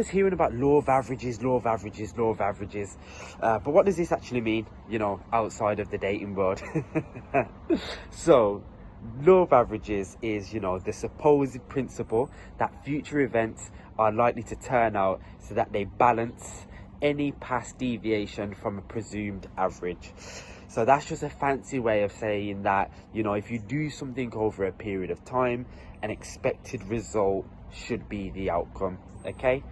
always hearing about law of averages, law of averages, law of averages. But what does this actually mean, you know, outside of the dating world? So, law of averages is, you know, the supposed principle that future events are likely to turn out so that they balance any past deviation from a presumed average. So that's just a fancy way of saying that, you know, if you do something over a period of time, an expected result should be the outcome. Okay,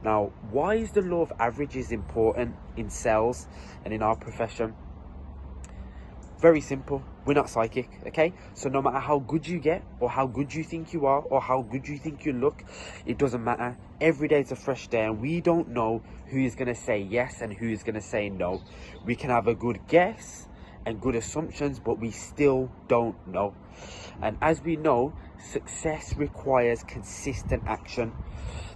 now why is the law of averages important in sales and in our profession? Very simple. We're not psychic. Okay, so no matter how good you get, or how good you think you are, or how good you think you look, it doesn't matter. Every day is a fresh day, and we don't know who is going to say yes and who is going to say no. We can have a good guess and good assumptions, but we still don't know. And as we know, success requires consistent action.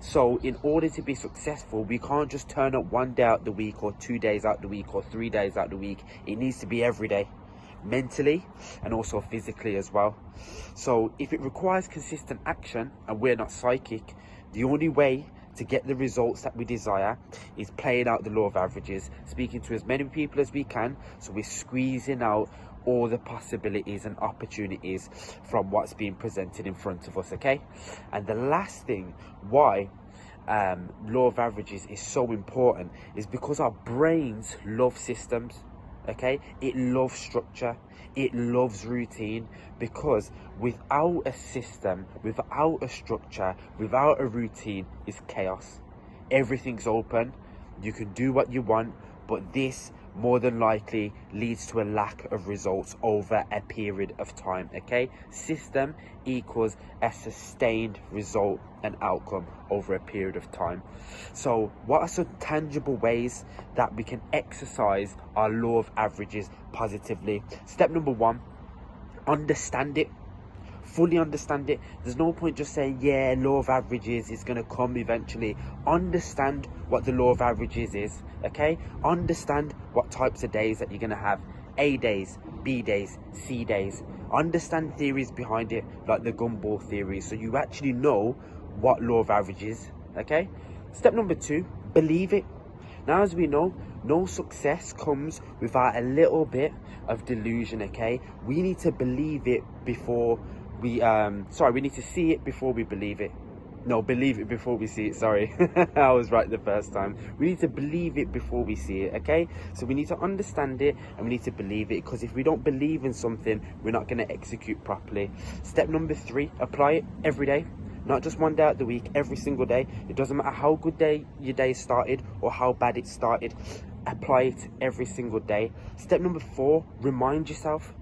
So in order to be successful, we can't just turn up one day out the week, or 2 days out the week, or 3 days out the week. It needs to be every day, mentally and also physically as well. So if it requires consistent action, and we're not psychic, the only way to get the results that we desire is playing out the law of averages, speaking to as many people as we can, so we're squeezing out all the possibilities and opportunities from what's being presented in front of us. Okay, and the last thing why law of averages is so important is because our brains love systems. Okay, it loves structure, it loves routine, because without a system, without a structure, without a routine, is chaos. Everything's open, you can do what you want, but this more than likely leads to a lack of results over a period of time. Okay, system equals a sustained result and outcome over a period of time. So what are some tangible ways that we can exercise our law of averages positively? Step number one, understand it. Fully understand it. There's no point just saying, yeah, law of averages is going to come eventually. Understand what the law of averages is. Okay, understand what types of days that you're going to have: A days, B days, C days. Understand theories behind it, like the gumball theory, so you actually know what law of averages. Okay, step number two, believe it. Now, as we know, no success comes without a little bit of delusion. Okay, we need to believe it before we we need to see it before we believe it. No, believe it before we see it. Sorry, I was right the first time. We need to believe it before we see it. Okay, so we need to understand it and we need to believe it, because if we don't believe in something, we're not going to execute properly. Step number three, apply it every day. Not just one day out the week, every single day. It doesn't matter how good your day started or how bad it started. Apply it every single day. Step number four, remind yourself,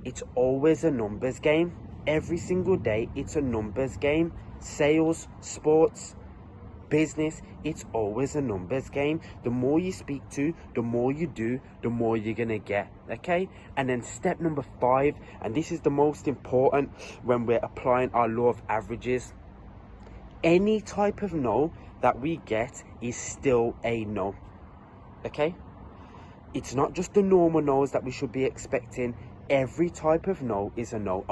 it's always a numbers game. Every single day, it's a numbers game. Sales, sports, business, it's always a numbers game. The more you speak to, the more you do, the more you're gonna get. Okay, and then step number five, and this is the most important when we're applying our law of averages: any type of no that we get is still a no. Okay, it's not just the normal no's that we should be expecting. Every type of no is a no.